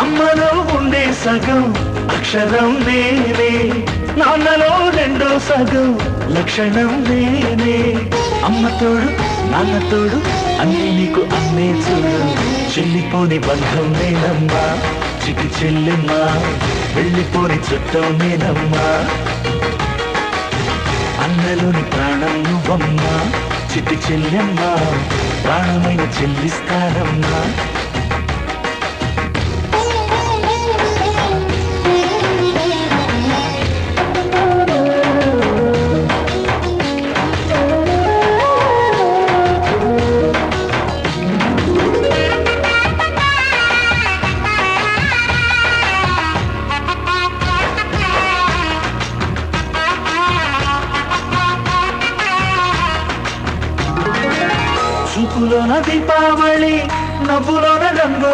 అమ్మలో ఉండే సగం అక్షరం నేనే, నాన్నలో రెండో సగం లక్షణం నేనే. అమ్మ తోడు నాన్న తోడు అన్నీ నీకు అన్నే చూడు. చెల్లిపోని బంధం నేనమ్మా, చిటి చెల్లెమ్మా, వెళ్ళిపోని చుట్టం నేనమ్మా. అన్నలోని ప్రాణం నువ్వమ్మా, చిటి చెల్లెమ్మా, ప్రాణమైన చెల్లిస్తానమ్మా. చూపులోన దీపావళి, నవ్వులోన రంగు.